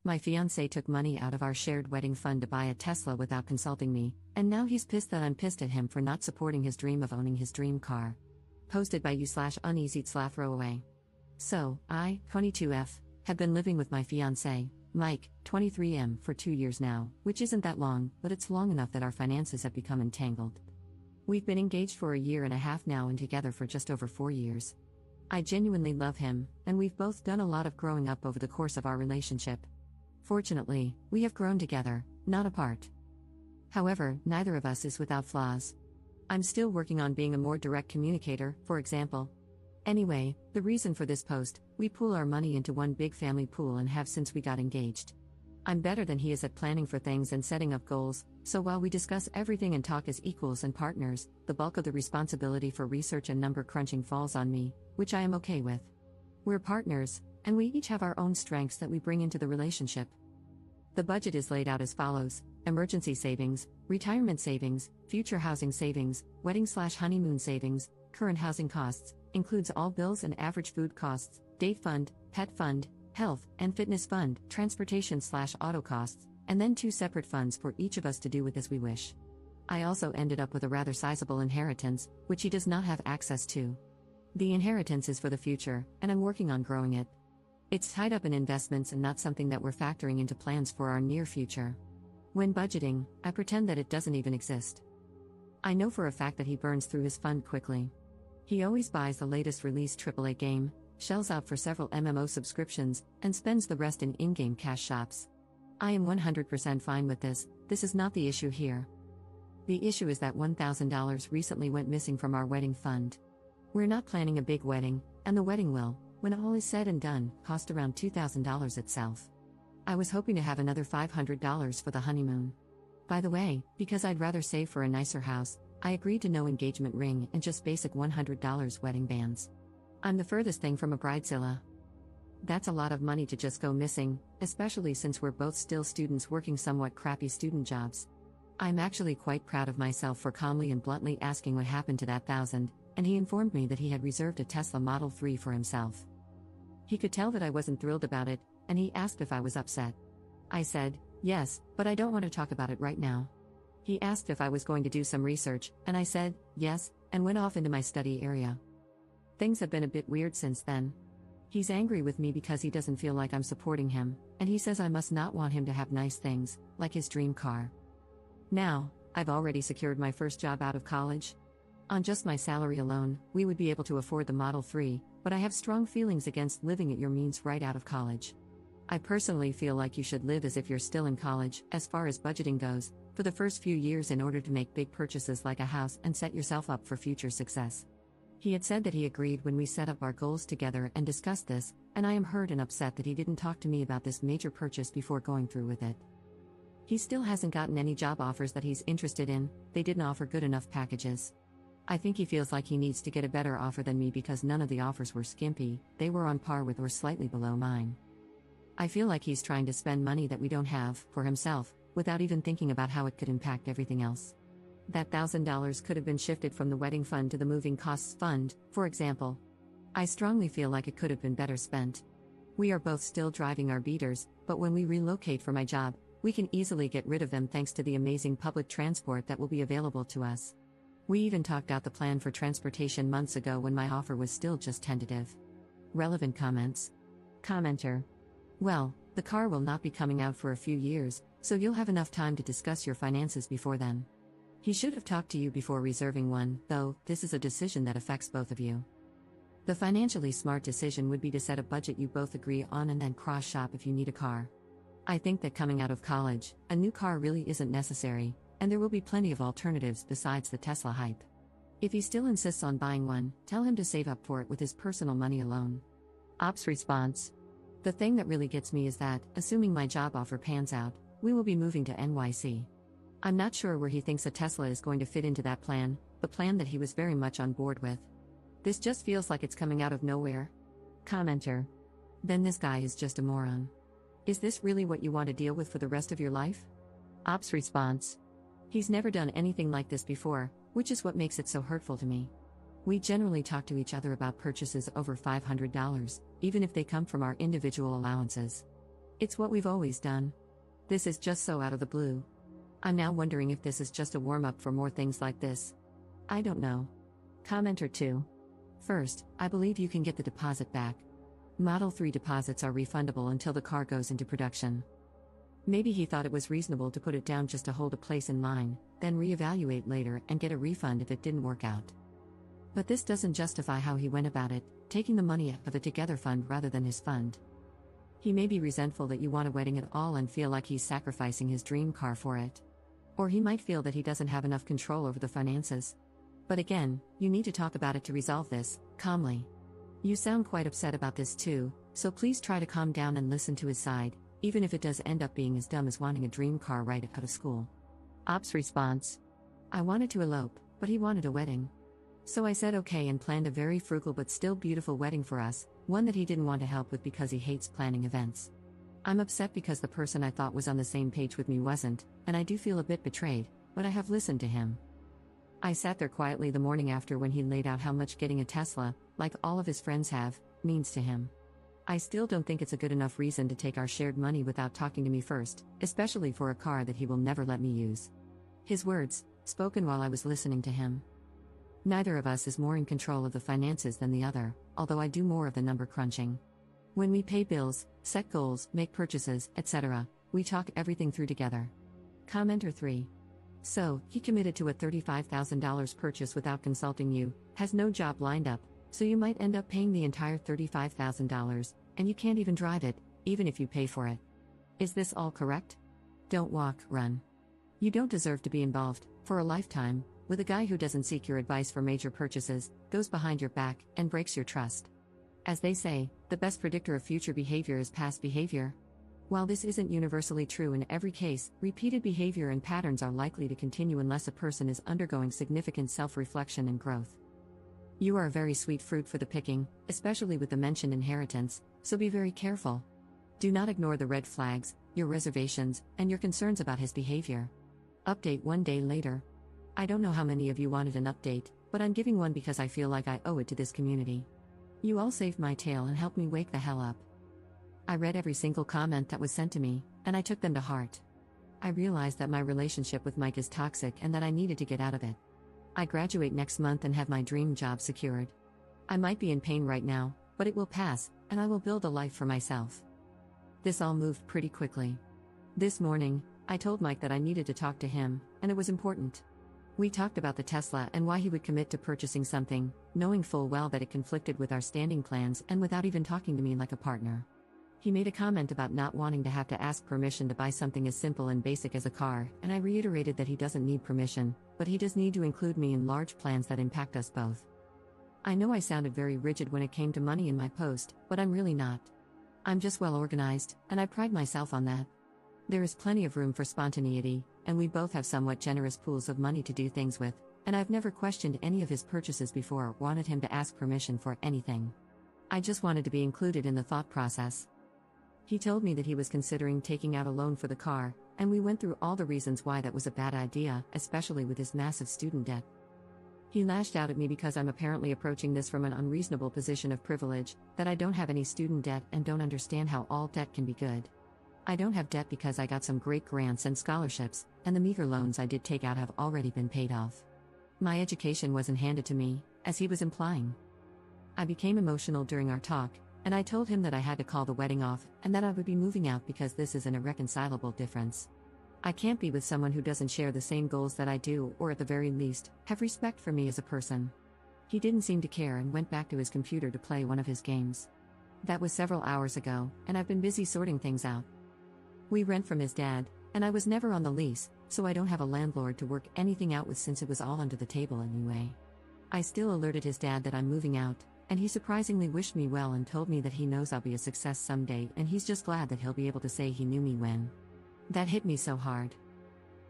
My fiancé took money out of our shared wedding fund to buy a Tesla without consulting me, and now he's pissed that I'm pissed at him for not supporting his dream of owning his dream car. Posted by you/uneasy/throwaway. So, I, 22F, have been living with my fiancé, Mike, 23M, for 2 years now, which isn't that long, but it's long enough that our finances have become entangled. We've been engaged for a year and a half now and together for just over 4 years. I genuinely love him, and we've both done a lot of growing up over the course of our relationship. Fortunately, we have grown together, not apart. However, neither of us is without flaws. I'm still working on being a more direct communicator, for example. Anyway, the reason for this post: we pool our money into one big family pool and have since we got engaged. I'm better than he is at planning for things and setting up goals, so while we discuss everything and talk as equals and partners, the bulk of the responsibility for research and number crunching falls on me, which I am okay with. We're partners, and we each have our own strengths that we bring into the relationship. The budget is laid out as follows: emergency savings, retirement savings, future housing savings, wedding/honeymoon savings, current housing costs, includes all bills and average food costs, date fund, pet fund, health and fitness fund, transportation/auto costs, and then 2 separate funds for each of us to do with as we wish. I also ended up with a rather sizable inheritance, which he does not have access to. The inheritance is for the future, and I'm working on growing it. It's tied up in investments and not something that we're factoring into plans for our near future. When budgeting, I pretend that it doesn't even exist. I know for a fact that he burns through his fund quickly. He always buys the latest release AAA game, shells out for several MMO subscriptions, and spends the rest in in-game cash shops. I am 100% fine with this. This is not the issue here. The issue is that $1,000 recently went missing from our wedding fund. We're not planning a big wedding, and the wedding will, when all is said and done, cost around $2,000 itself. I was hoping to have another $500 for the honeymoon. By the way, because I'd rather save for a nicer house, I agreed to no engagement ring and just basic $100 wedding bands. I'm the furthest thing from a bridezilla. That's a lot of money to just go missing, especially since we're both still students working somewhat crappy student jobs. I'm actually quite proud of myself for calmly and bluntly asking what happened to that $1,000, and he informed me that he had reserved a Tesla Model 3 for himself. He could tell that I wasn't thrilled about it, and he asked if I was upset. I said, yes, but I don't want to talk about it right now. He asked if I was going to do some research, and I said, yes, and went off into my study area. Things have been a bit weird since then. He's angry with me because he doesn't feel like I'm supporting him, and he says I must not want him to have nice things, like his dream car. Now, I've already secured my first job out of college. On just my salary alone, we would be able to afford the Model 3, but I have strong feelings against living at your means right out of college. I personally feel like you should live as if you're still in college, as far as budgeting goes, for the first few years in order to make big purchases like a house and set yourself up for future success. He had said that he agreed when we set up our goals together and discussed this, and I am hurt and upset that he didn't talk to me about this major purchase before going through with it. He still hasn't gotten any job offers that he's interested in. They didn't offer good enough packages. I think he feels like he needs to get a better offer than me because none of the offers were skimpy, they were on par with or slightly below mine. I feel like he's trying to spend money that we don't have, for himself, without even thinking about how it could impact everything else. That $1,000 could have been shifted from the wedding fund to the moving costs fund, for example. I strongly feel like it could have been better spent. We are both still driving our beaters, but when we relocate for my job, we can easily get rid of them thanks to the amazing public transport that will be available to us. We even talked out the plan for transportation months ago when my offer was still just tentative. Relevant comments. Commenter. Well, the car will not be coming out for a few years, so you'll have enough time to discuss your finances before then. He should have talked to you before reserving one, though. This is a decision that affects both of you. The financially smart decision would be to set a budget you both agree on and then cross-shop if you need a car. I think that coming out of college, a new car really isn't necessary, and there will be plenty of alternatives besides the Tesla hype. If he still insists on buying one, tell him to save up for it with his personal money alone. Ops response. The thing that really gets me is that, assuming my job offer pans out, we will be moving to NYC. I'm not sure where he thinks a Tesla is going to fit into that plan, the plan that he was very much on board with. This just feels like it's coming out of nowhere. Commenter. Then this guy is just a moron. Is this really what you want to deal with for the rest of your life? Ops response. He's never done anything like this before, which is what makes it so hurtful to me. We generally talk to each other about purchases over $500, even if they come from our individual allowances. It's what we've always done. This is just so out of the blue. I'm now wondering if this is just a warm-up for more things like this. I don't know. Commenter 2. First, I believe you can get the deposit back. Model 3 deposits are refundable until the car goes into production. Maybe he thought it was reasonable to put it down just to hold a place in line, then reevaluate later and get a refund if it didn't work out. But this doesn't justify how he went about it, taking the money out of a together fund rather than his fund. He may be resentful that you want a wedding at all and feel like he's sacrificing his dream car for it. Or he might feel that he doesn't have enough control over the finances. But again, you need to talk about it to resolve this, calmly. You sound quite upset about this too, so please try to calm down and listen to his side, even if it does end up being as dumb as wanting a dream car right out of school. Op's response. I wanted to elope, but he wanted a wedding. So I said okay and planned a very frugal but still beautiful wedding for us, one that he didn't want to help with because he hates planning events. I'm upset because the person I thought was on the same page with me wasn't, and I do feel a bit betrayed, but I have listened to him. I sat there quietly the morning after when he laid out how much getting a Tesla, like all of his friends have, means to him. I still don't think it's a good enough reason to take our shared money without talking to me first, especially for a car that he will never let me use. His words, spoken while I was listening to him. Neither of us is more in control of the finances than the other, although I do more of the number crunching. When we pay bills, set goals, make purchases, etc., we talk everything through together. Commenter 3. So, he committed to a $35,000 purchase without consulting you, has no job lined up, so you might end up paying the entire $35,000, and you can't even drive it, even if you pay for it. Is this all correct? Don't walk, run. You don't deserve to be involved, for a lifetime, with a guy who doesn't seek your advice for major purchases, goes behind your back, and breaks your trust. As they say, the best predictor of future behavior is past behavior. While this isn't universally true in every case, repeated behavior and patterns are likely to continue unless a person is undergoing significant self-reflection and growth. You are a very sweet fruit for the picking, especially with the mentioned inheritance, so be very careful. Do not ignore the red flags, your reservations, and your concerns about his behavior. Update 1 day later. I don't know how many of you wanted an update, but I'm giving one because I feel like I owe it to this community. You all saved my tail and helped me wake the hell up. I read every single comment that was sent to me, and I took them to heart. I realized that my relationship with Mike is toxic and that I needed to get out of it. I graduate next month and have my dream job secured. I might be in pain right now, but it will pass, and I will build a life for myself. This all moved pretty quickly. This morning, I told Mike that I needed to talk to him, and it was important. We talked about the Tesla and why he would commit to purchasing something, knowing full well that it conflicted with our standing plans and without even talking to me like a partner. He made a comment about not wanting to have to ask permission to buy something as simple and basic as a car, and I reiterated that he doesn't need permission, but he does need to include me in large plans that impact us both. I know I sounded very rigid when it came to money in my post, but I'm really not. I'm just well organized, and I pride myself on that. There is plenty of room for spontaneity, and we both have somewhat generous pools of money to do things with, and I've never questioned any of his purchases before or wanted him to ask permission for anything. I just wanted to be included in the thought process. He told me that he was considering taking out a loan for the car, and we went through all the reasons why that was a bad idea, especially with his massive student debt. He lashed out at me because I'm apparently approaching this from an unreasonable position of privilege, that I don't have any student debt and don't understand how all debt can be good. I don't have debt because I got some great grants and scholarships, and the meager loans I did take out have already been paid off. My education wasn't handed to me, as he was implying. I became emotional during our talk, and I told him that I had to call the wedding off and that I would be moving out because this is an irreconcilable difference. I can't be with someone who doesn't share the same goals that I do, or at the very least, have respect for me as a person. He didn't seem to care and went back to his computer to play one of his games. That was several hours ago, and I've been busy sorting things out. We rent from his dad, and I was never on the lease, so I don't have a landlord to work anything out with since it was all under the table anyway. I still alerted his dad that I'm moving out, and he surprisingly wished me well and told me that he knows I'll be a success someday and he's just glad that he'll be able to say he knew me when. That hit me so hard.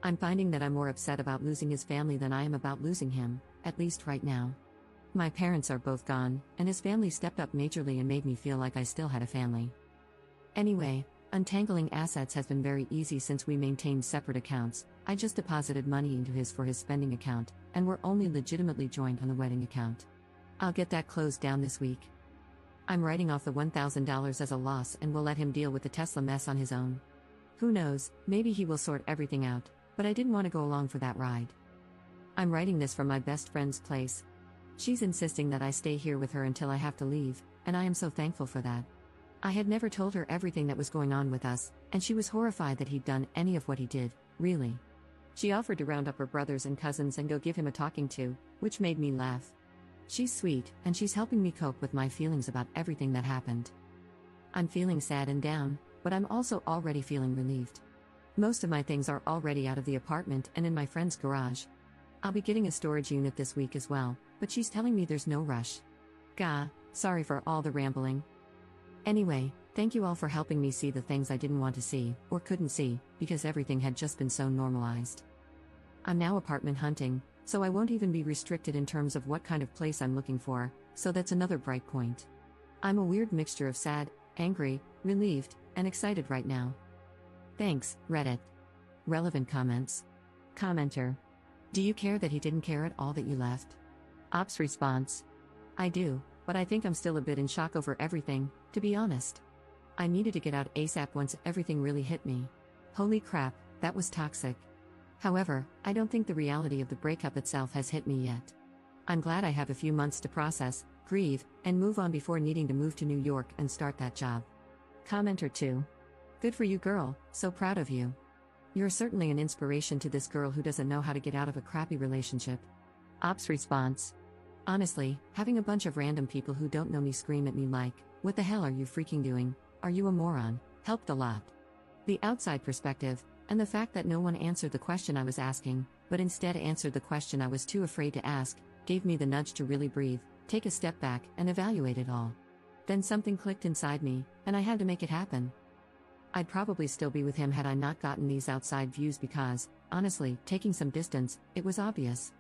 I'm finding that I'm more upset about losing his family than I am about losing him, at least right now. My parents are both gone, and his family stepped up majorly and made me feel like I still had a family. Anyway, untangling assets has been very easy since we maintained separate accounts. I just deposited money into his for his spending account, and we're only legitimately joined on the wedding account. I'll get that closed down this week. I'm writing off the $1,000 as a loss and will let him deal with the Tesla mess on his own. Who knows, maybe he will sort everything out, but I didn't want to go along for that ride. I'm writing this from my best friend's place. She's insisting that I stay here with her until I have to leave, and I am so thankful for that. I had never told her everything that was going on with us, and she was horrified that he'd done any of what he did, really. She offered to round up her brothers and cousins and go give him a talking to, which made me laugh. She's sweet, and she's helping me cope with my feelings about everything that happened. I'm feeling sad and down, but I'm also already feeling relieved. Most of my things are already out of the apartment and in my friend's garage. I'll be getting a storage unit this week as well, but she's telling me there's no rush. Gah, sorry for all the rambling. Anyway, thank you all for helping me see the things I didn't want to see, or couldn't see, because everything had just been so normalized. I'm now apartment hunting, so I won't even be restricted in terms of what kind of place I'm looking for, so that's another bright point. I'm a weird mixture of sad, angry, relieved, and excited right now. Thanks, Reddit. Relevant comments. Commenter. Do you care that he didn't care at all that you left? Ops response. I do, but I think I'm still a bit in shock over everything, to be honest. I needed to get out ASAP once everything really hit me. Holy crap, that was toxic. However, I don't think the reality of the breakup itself has hit me yet. I'm glad I have a few months to process, grieve, and move on before needing to move to New York and start that job. Commenter 2. Good for you, girl, so proud of you. You're certainly an inspiration to this girl who doesn't know how to get out of a crappy relationship. Ops response. Honestly, having a bunch of random people who don't know me scream at me like, "What the hell are you freaking doing? Are you a moron?" helped a lot. The outside perspective, and the fact that no one answered the question I was asking, but instead answered the question I was too afraid to ask, gave me the nudge to really breathe, take a step back, and evaluate it all. Then something clicked inside me, and I had to make it happen. I'd probably still be with him had I not gotten these outside views because, honestly, taking some distance, it was obvious.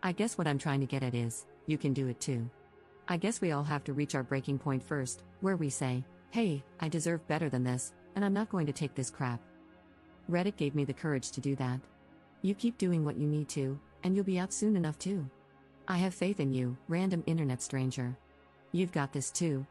I guess what I'm trying to get at is, you can do it too. I guess we all have to reach our breaking point first, where we say, hey, I deserve better than this, and I'm not going to take this crap. Reddit gave me the courage to do that. You keep doing what you need to, and you'll be out soon enough too. I have faith in you, random internet stranger. You've got this too,